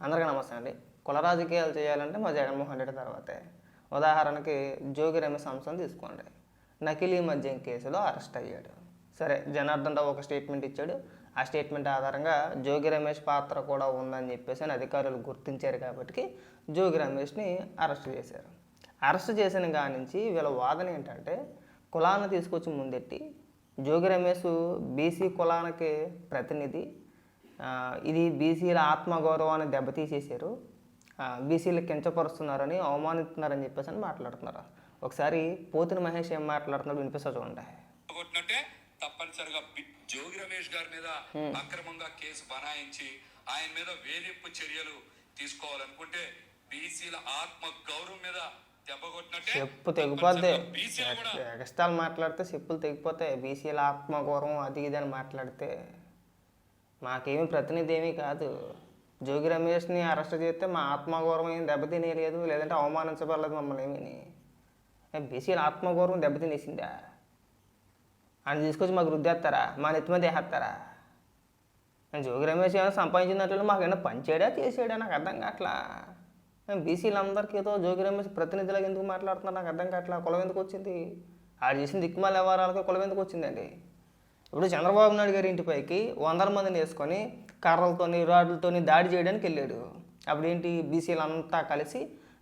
అందరికీ నమస్తే అండి. కుల రాజకీయాలు చేయాలంటే మా జగన్మోహన్ రెడ్డి తర్వాతే. ఉదాహరణకి జోగి రమేష్ అంశం తీసుకోండి. నకిలీ మద్యం కేసులో అరెస్ట్ అయ్యాడు. సరే, జనార్దన్ రావు ఒక స్టేట్మెంట్ ఇచ్చాడు. ఆ స్టేట్మెంట్ ఆధారంగా జోగి రమేష్ పాత్ర కూడా ఉందని చెప్పేసి అధికారులు గుర్తించారు కాబట్టి జోగి రమేష్ని అరెస్ట్ చేశారు. అరెస్ట్ చేసిన కాడి నుంచి వీళ్ళ వాదన ఏంటంటే, కులాన్ని తీసుకొచ్చి ముందెట్టి జోగి రమేష్ బీసీ కులానికి ప్రతినిధి, ఇది బీసీల ఆత్మగౌరవాన్ని దెబ్బతీసేశారు, బీసీలు కించపరుస్తున్నారని, అవమానిస్తున్నారని చెప్పేసి అని మాట్లాడుతున్నారు. ఒకసారి పోతిన మహేష్ ఏం మాట్లాడుతున్నాడు వినిపిస్తా చూడండి. తప్పనిసరిగా జోగి రమేష్ గారి మీద అక్రమంగా కేసు బనాయించి ఆయన మీద వేధింపు చర్యలు తీసుకోవాలనుకుంటే బీసీల ఆత్మ గౌరవం మీద చెప్పు తెగిపోద్ది. ఎగస్టాలు మాట్లాడితే చెప్పులు తెగిపోతాయి. బీసీల ఆత్మగౌరవం అది ఇది అని మాట్లాడితే మాకేమీ ప్రతినిధి ఏమీ కాదు. జోగి రమేష్ని అరెస్ట్ చేస్తే మా ఆత్మగౌరవం ఏం దెబ్బతినేయలేదు, లేదంటే అవమానించబడలేదు మమ్మల్ని ఏమీ. బీసీల ఆత్మగౌరవం దెబ్బతినేసిందా? ఆయన తీసుకొచ్చి మాకు రుద్దేస్తారా? మా నెత్తి మీద వేసేస్తారా? జోగి రమేష్ ఏమైనా సంపాదించినట్లు మాకేమైనా పనిచేయడా చేసాడా? నాకు అర్థం కావట్లా. బీసీలందరికీ ఏదో జోగి రమేష్ ప్రతినిధులకు ఎందుకు మాట్లాడుతున్నారు నాకు అర్థం కావట్లా. కులం ఎందుకు వచ్చింది? ఆడు చేసిన దిక్కుమాల వ్యవహారాలకి కులం ఎందుకు వచ్చిందండి? ఇప్పుడు చంద్రబాబు నాయుడు గారి ఇంటిపైకి 100 మందిని వేసుకొని కర్రలతోని రాడ్లతోని దాడి చేయడానికి వెళ్ళాడు. అప్పుడేంటి, బీసీలంతా కలిసి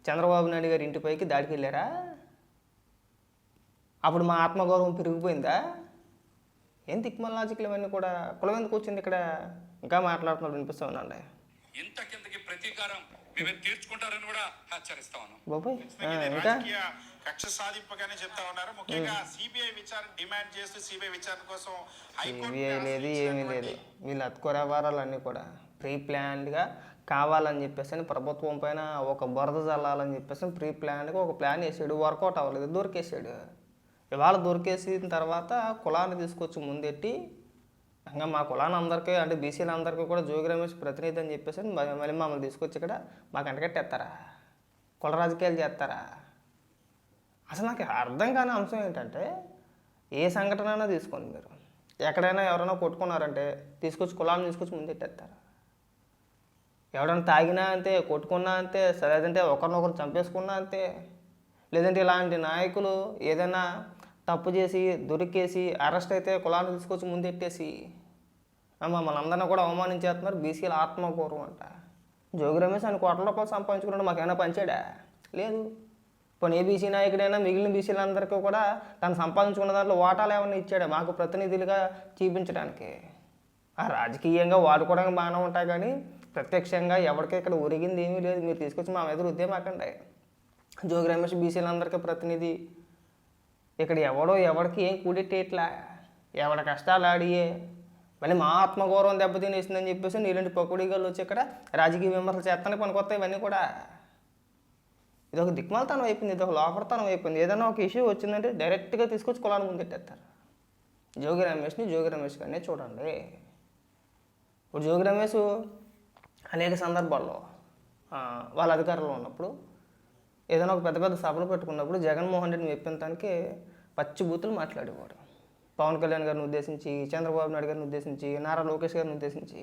చంద్రబాబు నాయుడు గారి ఇంటిపైకి దాడికి వెళ్ళారా? అప్పుడు మా ఆత్మగౌరవం పెరిగిపోయిందా? ఏం దిక్కుమాల లాజిక్లు ఇవన్నీ కూడా. కులం ఎందుకు వచ్చింది ఇక్కడ? ఇంకా మాట్లాడుతున్నారు వినిపిస్తా ఉన్నాండి. ఇంతకింతకి ప్రతీకారం తీర్చుకుంటారని కూడా హెచ్చరిస్తాను. ఇంకా కక్ష సాధింపగానే చెప్తా ఉన్నారు. ముఖ్యంగా సిబిఐ విచారణ డిమాండ్ చేస్తూ సిబిఐ విచారణ కోసం సిబిఐ లేదు, ఏమీ లేదు. వీళ్ళు అతుకోరవారాలన్నీ కూడా ప్రీ ప్లాన్డ్గా కావాలని చెప్పేసి ప్రభుత్వం పైన ఒక బురద చల్లాలని చెప్పేసి ప్రీ ప్లాన్డ్గా ఒక ప్లాన్ వేసాడు. వర్కౌట్ అవ్వలేదు, దొరికేసాడు. ఇవాళ దొరికేసిన తర్వాత కులాన్ని తీసుకొచ్చి ముందెట్టి ఇంకా మా కులాన్ని అందరికీ, అంటే బీసీలందరికీ కూడా జోగి రమేష్ ప్రతినిధి అని చెప్పేసి మళ్ళీ మమ్మల్ని తీసుకొచ్చి ఇక్కడ మాకు అంటగట్టేస్తారా? కుల రాజకీయాలు చేస్తారా? అసలు నాకు అర్థం కాని అంశం ఏంటంటే, ఏ సంఘటన తీసుకోండి మీరు, ఎక్కడైనా ఎవరైనా కొట్టుకున్నారంటే తీసుకొచ్చి కులాన్ని తీసుకొచ్చి ముందెట్టేస్తారా? ఎవడైనా తాగినా అంతే, కొట్టుకున్నా అంతే, లేదంటే ఒకరినొకరు చంపేసుకున్నా అంతే. లేదంటే ఇలాంటి నాయకులు ఏదైనా తప్పు చేసి దొరికేసి అరెస్ట్ అయితే కులాన్ని తీసుకొచ్చి ముందెట్టేసి మమ్మల్ని అందరినీ కూడా అవమానించేస్తున్నారు. బీసీల ఆత్మగౌరవం అంట. జోగి రమేష్ అని కోట్ల రూపాయలు సంపాదించుకున్నాడు, మాకేమైనా పంచాడా? లేదు. పోనీ ఏ బీసీ నాయకుడైనా మిగిలిన బీసీలందరికీ కూడా తను సంపాదించుకున్న దాంట్లో వాటాలు ఏమైనా ఇచ్చాడా మాకు ప్రతినిధులుగా చూపించడానికి? రాజకీయంగా వాడుకోవడానికి బాగానే ఉంటాయి, కానీ ప్రత్యక్షంగా ఎవరికి ఇక్కడ ఒరిగింది ఏమీ లేదు. మీరు తీసుకొచ్చి మా మీద రుద్దే మాకండి. జోగి రమేష్ బీసీలందరికీ ప్రతినిధి. ఇక్కడ ఎవడికి ఏం కూడెట్టేట్లా, ఎవడ కష్టాలు ఆడియే. మళ్ళీ మా ఆత్మగౌరవం దెబ్బతినేసిందని చెప్పేసి నీలాంటి పకోడీగాళ్ళు వచ్చి ఇక్కడ రాజకీయ విమర్శలు చేస్తానే పనికొస్తాయి. ఇవన్నీ కూడా ఇది ఒక దిక్మాలతనం అయిపోయింది, ఇది ఒక లోపడతనం అయిపోయింది. ఏదైనా ఒక ఇష్యూ వచ్చిందంటే డైరెక్ట్గా తీసుకొచ్చి కులాన్ని ముందెట్టేస్తారు. జోగి రమేష్ గారినే చూడండి. ఇప్పుడు జోగి రమేష్ అనేక సందర్భాల్లో వాళ్ళ అధికారంలో ఉన్నప్పుడు ఏదైనా ఒక పెద్ద పెద్ద సభలు పెట్టుకున్నప్పుడు జగన్మోహన్ రెడ్డిని మెప్పించడానికి పచ్చి బూతులు మాట్లాడేవాడు. పవన్ కళ్యాణ్ గారిని ఉద్దేశించి, చంద్రబాబు నాయుడు గారిని ఉద్దేశించి, నారా లోకేష్ గారిని ఉద్దేశించి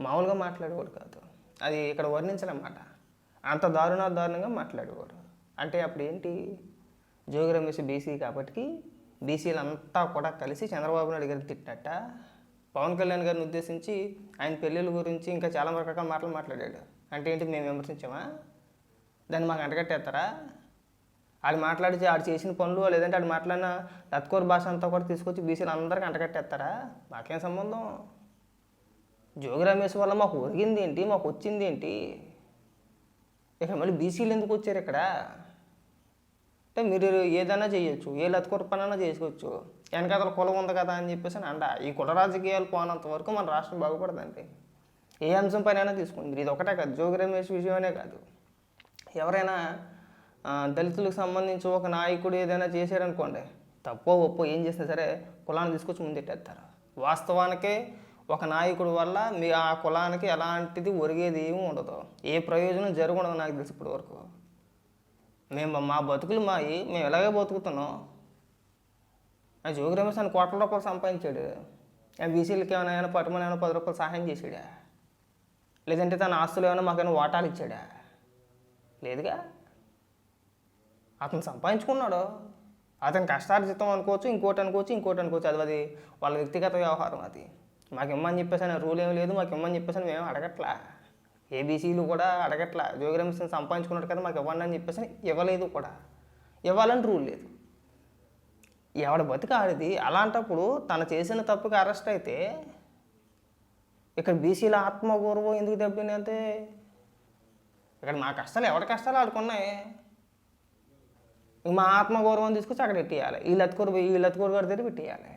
మామూలుగా మాట్లాడేవాడు కాదు. అది ఇక్కడ వర్ణించలేమాట. అంత దారుణంగా మాట్లాడేవాడు. అంటే అప్పుడు ఏంటి, జోగి రమేష్ బీసీ కాబట్టి బీసీలంతా కూడా కలిసి చంద్రబాబు నాయుడు గారిని తిట్టినట్ట. పవన్ కళ్యాణ్ గారిని ఉద్దేశించి ఆయన పెళ్ళిళ్ళ గురించి ఇంకా చాలా రకాల మాటలు మాట్లాడాడు. అంటే ఏంటి, మేము విమర్శించామా? దాన్ని మాకు అంటగట్టేస్తారా? ఆడు ఆడు చేసిన పనులు, లేదంటే ఆడు మాట్లాడిన లత్కోర్ భాష అంతా కూడా తీసుకొచ్చి బీసీలు అందరికీ అంటగట్టేస్తారా? మాకేం సంబంధం? జోగి రమేష్ వల్ల మాకు ఒరిగింది ఏంటి, మాకు వచ్చింది ఏంటి? ఇక మళ్ళీ బీసీలు ఎందుకు వచ్చారు ఇక్కడ? అంటే మీరు ఏదైనా చేయొచ్చు, ఏ లత్కోర్ పనైనా చేసుకోవచ్చు, వెనకాతల కులం ఉంది కదా అని చెప్పేసి ఈ కుల రాజకీయాలు పోనంత వరకు మన రాష్ట్రం బాగుపడదండి. ఏ అంశం పైన తీసుకోండి మీరు. ఇది ఒకటే కాదు, జోగి రమేష్ విషయమే కాదు. ఎవరైనా దళితులకు సంబంధించి ఒక నాయకుడు ఏదైనా చేశారనుకోండి, తప్పో ఒప్పో ఏం చేసినా సరే కులాన్ని తీసుకొచ్చి ముందెట్టేస్తారు. వాస్తవానికే ఒక నాయకుడు వల్ల మీ ఆ కులానికి ఎలాంటిది ఒరిగేది ఏమి ఉండదు, ఏ ప్రయోజనం జరగదు. నాకు తెలిసి ఇప్పటి వరకు మా బతుకులు మేము ఎలాగే బతుకుతున్నాం. జోగి రమేష్ అని కోట్ల రూపాయలు సంపాదించాడు. బీసీలకి ఏమైనా పట్టుమని 10 రూపాయలు సహాయం చేసాడా? లేదంటే తన ఆస్తులు ఏమైనా మాకైనా వాటాలు ఇచ్చాడా? లేదుగా. అతను సంపాదించుకున్నాడు, అతని కష్టార్జితం అనుకోవచ్చు, ఇంకోటి అనుకోవచ్చు. అది వాళ్ళ వ్యక్తిగత వ్యవహారం. అది మాకు ఇమ్మని చెప్పేసి రూల్ ఏమి లేదు, మాకు ఇమ్మని చెప్పేసి మేము అడగట్లా. ఏబీసీలు కూడా అడగట్లా. జోగి రమేష్ సంపాదించుకున్నాడు కదా మాకు ఇవ్వండి అని చెప్పేసి ఇవ్వలేదు కూడా. ఇవ్వాలని రూల్ లేదు. ఎవడ బతికి ఆడిది. అలాంటప్పుడు తను చేసిన తప్పుకి అరెస్ట్ అయితే ఇక్కడ బీసీల ఆత్మగౌరవం ఎందుకు దెబ్బతిందంటే, ఇక్కడ మా కష్టాలు ఎవరి కష్టాలు ఆడుకున్నాయి. మా ఆత్మగౌరవం తీసుకొచ్చి అక్కడ పెట్టేయాలి. వీళ్ళు అతుకోరు గారి దగ్గర పెట్టేయాలి.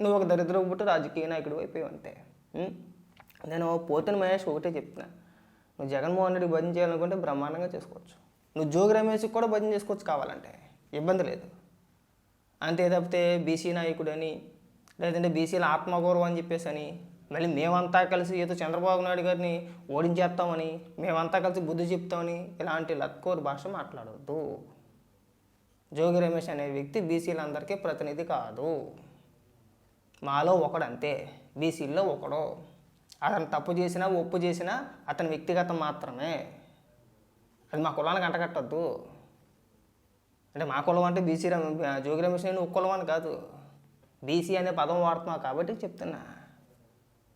నువ్వు ఒక దరిద్రపు పుట్టి రాజకీయ నాయకుడు అయిపోయావు అంతే. నేను పోతిన మహేష్ ఒకటే చెప్తున్నా, నువ్వు జగన్మోహన్ రెడ్డి భజన చేయాలనుకుంటే బ్రహ్మాండంగా చేసుకోవచ్చు. నువ్వు జోగి రమేష్కి కూడా భజన చేసుకోవచ్చు కావాలంటే, ఇబ్బంది లేదు. అంతే తప్పితే బీసీ నాయకుడని, లేదంటే బీసీల ఆత్మగౌరవం అని చెప్పేసి అని, మళ్ళీ మేమంతా కలిసి ఏదో చంద్రబాబు నాయుడు గారిని ఓడించేస్తామని, మేమంతా కలిసి బుద్ధి చెప్తామని ఇలాంటి లత్కోరు భాష మాట్లాడవద్దు. జోగి రమేష్ అనే వ్యక్తి బీసీలందరికీ ప్రతినిధి కాదు. మాలో ఒకడంతే, బీసీల్లో ఒకడు. అతను తప్పు చేసినా ఒప్పు చేసినా అతని వ్యక్తిగతం మాత్రమే. అది మా కులానికి అంటగట్టద్దు. అంటే మా కులం అంటే బీసీ జోగి రమేష్ నేను ఒక కులం అని కాదు, బీసీ అనే పదం వాడుతున్నావు కాబట్టి చెప్తున్నా.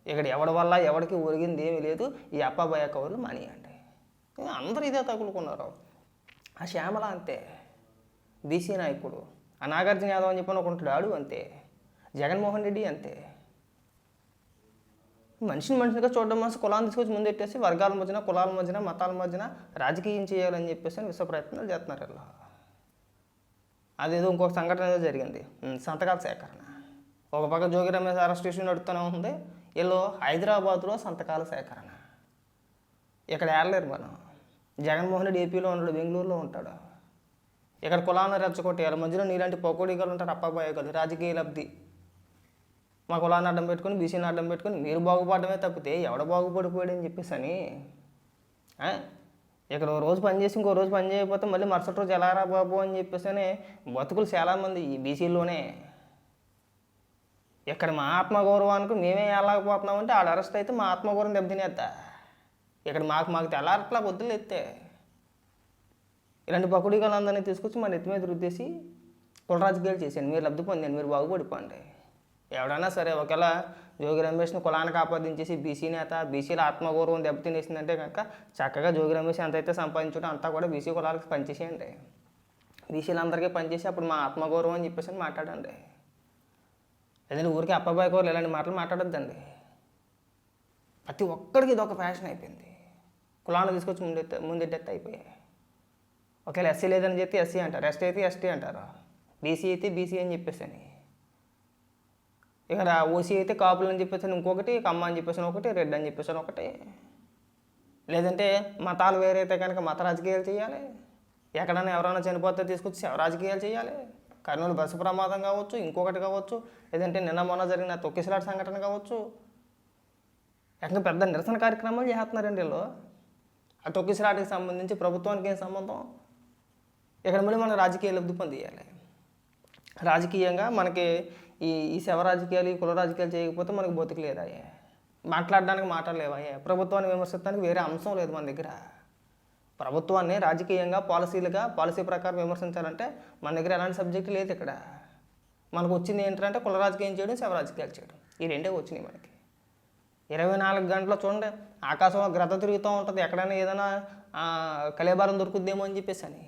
ఇక్కడ ఎవడి వల్ల ఎవరికి ఒరిగింది ఏమీ లేదు. ఈ అప్పాబాయ కవులు మానేయండి. అందరూ ఇదే తగులుకున్నారు. ఆ శ్యామల అంతే, బీసీ నాయకుడు. ఆ నాగార్జున యాదవ్ అని చెప్పని ఒకటి ఆడు అంతే. జగన్మోహన్ రెడ్డి అంతే. మనిషిగా చూడడం మనసు కులాన్ని తీసుకొచ్చి ముందెట్టేసి వర్గాల మధ్యన, కులాల మధ్యన, మతాల మధ్యన రాజకీయం చేయాలని చెప్పేసి విశ్వ ప్రయత్నాలు చేస్తున్నారు ఇలా. అదేదో ఇంకొక సంఘటన ఏదో జరిగింది, సంతకాల సేకరణ. ఒక పక్క జోగి రమేష్ అరెస్ట్ ఇష్యూ నడుస్తూనే ఉంది, వీళ్ళు హైదరాబాద్లో సంతకాల సేకరణ. ఇక్కడ ఏడలేరు మనం. జగన్మోహన్ రెడ్డి ఏపీలో ఉంటాడు, బెంగళూరులో ఉంటాడు. ఇక్కడ కులాన్ని రెచ్చగొట్టేయాలి. మధ్యలో నీలాంటి పకోడీగాలు ఉంటారు, అప్పాబాయగాలు, రాజకీయ లబ్ధి. మా కులాన్ని అడ్డం పెట్టుకుని, బీసీని అడ్డం పెట్టుకుని మీరు బాగుపడమే తప్పితే ఎవడ బాగుపడిపోయాడు అని చెప్పేసి అని. ఇక్కడ ఓ రోజు పని చేసి ఇంకో రోజు పని చేయకపోతే మళ్ళీ మరుసటి రోజు ఎలా రా బాబు అని చెప్పేసి అని బతుకులు చాలామంది ఈ బీసీలోనే. ఇక్కడ మా ఆత్మగౌరవానికి మేమే వెళ్ళకపోతున్నామంటే ఆడ అరెస్ట్ అయితే మా ఆత్మగౌరవం దెబ్బతినేస్తా. ఇక్కడ మాకు తెల్లారట్లా పొద్దులు ఎత్తే ఇలాంటి పకుడీగాలందరినీ తీసుకొచ్చి మన ఎత్తి మీద రుద్దేసి కుల రాజకీయాలు చేశాను. మీరు లబ్ధి పొందాను, మీరు బాగుపడిపోండి. ఎవడైనా సరే ఒకవేళ జోగి రమేష్ను కులానికి ఆపాదించేసి బీసీ నేత, బీసీల ఆత్మగౌరవం దెబ్బతినేసిందంటే కనుక చక్కగా జోగి రమేష్ ఎంతైతే సంపాదించడం అంతా కూడా బీసీ కులాలకు పనిచేసేయండి. బీసీలందరికీ పనిచేసి అప్పుడు మా ఆత్మగౌరవం అని చెప్పేసి మాట్లాడండి. లేదంటే ఊరికి అప్పాబాయ్ కూరలు ఇలాంటి మాటలు మాట్లాడొద్దండి. ప్రతి ఒక్కడికి ఇది ఒక ఫ్యాషన్ అయిపోయింది. కులాన్ని తీసుకొచ్చి ముందెట్టేస్తే అయిపోయాయి. ఒకవేళ ఎస్సీ లేదని చెప్తే ఎస్సీ అంటారు, ఎస్టీ అయితే ఎస్టీ అంటారు, బీసీ అయితే బీసీ అని చెప్పేసి అని. ఇక్కడ ఓసీ అయితే కాపులు అని చెప్పేసి ఇంకొకటి, కమ్మ అని చెప్పేసి ఒకటి, రెడ్ అని చెప్పేసి ఒకటి. లేదంటే మతాలు వేరైతే కనుక మత రాజకీయాలు చేయాలి. ఎక్కడైనా ఎవరైనా చనిపోతే తీసుకొచ్చి శవ రాజకీయాలు చేయాలి. కర్నూలు బస్సు ప్రమాదం కావచ్చు, ఇంకొకటి కావచ్చు, లేదంటే నిన్న మొన్న జరిగిన తొక్కిసలాట సంఘటన కావచ్చు. ఎక్కడ పెద్ద నిరసన కార్యక్రమాలు చేస్తున్నారండి వీళ్ళు. ఆ తొక్కిసలాటకి సంబంధించి ప్రభుత్వానికి ఏం సంబంధం? ఇక్కడ మళ్ళీ మనం రాజకీయ లబ్ధి పొందేయాలి. రాజకీయంగా మనకి ఈ శవ రాజకీయాలు, ఈ కుల రాజకీయాలు చేయకపోతే మనకు బతుకు లేదాయే, మాట్లాడడానికి మాట్లాడలేవాయే, ప్రభుత్వాన్ని విమర్శించడానికి వేరే అంశం లేదు మన దగ్గర. ప్రభుత్వాన్ని రాజకీయంగా పాలసీ ప్రకారం విమర్శించాలంటే మన దగ్గర ఎలాంటి సబ్జెక్టు లేదు. ఇక్కడ మనకు వచ్చింది ఏంటంటే కుల రాజకీయం చేయడం, శవ రాజకీయాలు చేయడం, ఈ రెండే వచ్చినాయి మనకి. 24 గంటలు చూడండి, ఆకాశంలో గ్రత తిరుగుతూ ఉంటుంది. ఎక్కడైనా ఏదైనా కలేబారం దొరుకుద్దేమో అని చెప్పేసి అని,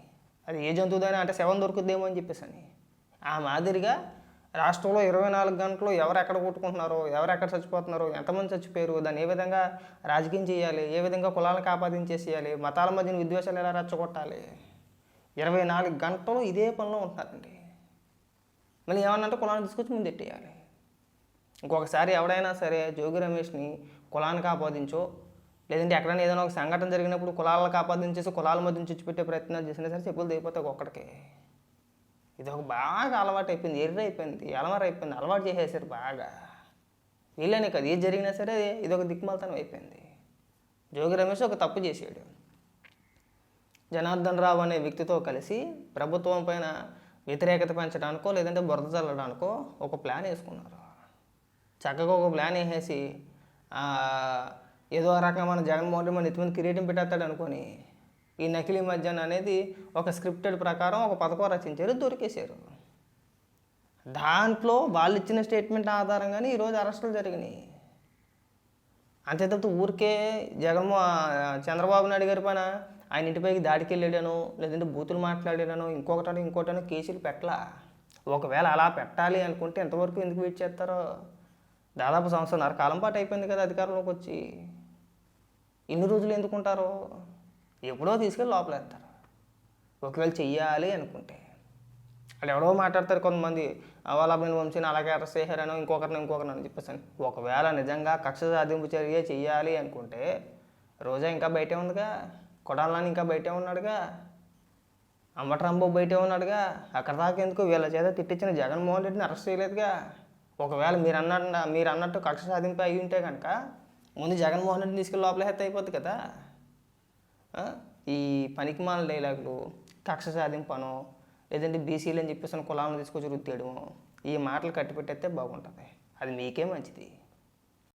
అది ఏ జంతువుదైనా అంటే శవం దొరుకుద్దేమో అని చెప్పేసి అని. ఆ మాదిరిగా రాష్ట్రంలో 24 గంటలు ఎవరు ఎక్కడ కొట్టుకుంటున్నారో, ఎవరు ఎక్కడ చచ్చిపోతున్నారో, ఎంతమంది చచ్చిపోయారు, దాన్ని ఏ విధంగా రాజకీయం చేయాలి, ఏ విధంగా కులాలకు ఆపాదించేసేయాలి, మతాల మధ్యన విద్వేషాలు ఎలా రెచ్చగొట్టాలి, 24 గంటలు ఇదే పనిలో ఉంటున్నారండి. మళ్ళీ ఏమన్నంటే కులాన్ని తీసుకొచ్చి ముందెట్టేయాలి. ఇంకొకసారి ఎవడైనా సరే జోగి రమేష్ని కులానికి ఆపాదించో, లేదంటే ఎక్కడైనా ఏదైనా ఒక సంఘటన జరిగినప్పుడు కులాలకు ఆపాదించేసి కులాల మధ్య చుచ్చిపెట్టే ప్రయత్నాలు చేసినా సరే చెప్పులు దిగిపోతాయి ఒక్కడికి. ఇది ఒక బాగా అలవాటు అయిపోయింది, అయిపోయింది, అలవాటు చేసేసారు బాగా. వీళ్ళనే కదా ఏది జరిగినా సరే ఇది ఒక దిక్కుమాలతనం అయిపోయింది. జోగి రమేష్ ఒక తప్పు చేసాడు. జనార్దన్ రావు అనే వ్యక్తితో కలిసి ప్రభుత్వం పైన వ్యతిరేకత పెంచడానికో లేదంటే బురద చల్లడానికో ఒక ప్లాన్ వేసుకున్నారు. చక్కగా ఒక ప్లాన్ వేసేసి ఏదో రకంగా మన జగన్మోహన్ రెడ్డి మన ఎత్తుమంది కిరీటం పెట్టేస్తాడు అనుకొని ఈ నకిలీ మద్యాన్ని అనేది ఒక స్క్రిప్టెడ్ ప్రకారం ఒక పథకం రచించారు, దొరికేశారు. దాంట్లో వాళ్ళు ఇచ్చిన స్టేట్మెంట్ ఆధారంగానే ఈరోజు అరెస్టులు జరిగినాయి. అంతే తప్ప ఊరికే చంద్రబాబు నాయుడు గారి పైన ఆయన ఇంటిపైకి దాడికి వెళ్ళాడను, లేదంటే బూతులు మాట్లాడాడను, ఇంకోటనో కేసులు పెట్టలా. ఒకవేళ అలా పెట్టాలి అనుకుంటే ఎంతవరకు ఎందుకు వెయిట్ చేస్తారో? దాదాపు సంవత్సరంన్నర కాలం పాటు అయిపోయింది కదా అధికారంలోకి వచ్చి. ఇన్ని రోజులు ఎందుకుంటారు? ఎప్పుడో తీసుకెళ్ళి లోపలేస్తారు ఒకవేళ చెయ్యాలి అనుకుంటే. వాళ్ళు ఎవడో మాట్లాడతారు కొంతమంది, వాళ్ళ వంశీని అలాగే అరెస్ట్ చేశారనో ఇంకొకరిని అని చెప్పేసి. ఒకవేళ నిజంగా కక్ష సాధింపు చర్య చెయ్యాలి అనుకుంటే రోజా ఇంకా బయటే ఉందిగా, కొడాలని ఇంకా బయటే ఉన్నాడుగా, అంబటరాంబాబు బయటే ఉన్నాడుగా. అక్కడ దాకా ఎందుకు వీళ్ళ చేత తిట్టించిన జగన్మోహన్ రెడ్డిని అరెస్ట్ చేయలేదుగా. ఒకవేళ మీరు అన్నట్టు కక్ష సాధింపు అయి ఉంటే కనుక ముందు జగన్మోహన్ రెడ్డిని తీసుకెళ్ళి లోపల హెత్త అయిపోద్ది కదా. ఈ పనికిమాల డైలాగులు, కక్ష సాధింపనో లేదంటే బీసీలు అని చెప్పేసి కులాలను తీసుకొచ్చి రుద్దేయడము, ఈ మాటలు కట్టిపెట్టేస్తే బాగుంటుంది. అది మీకే మంచిది.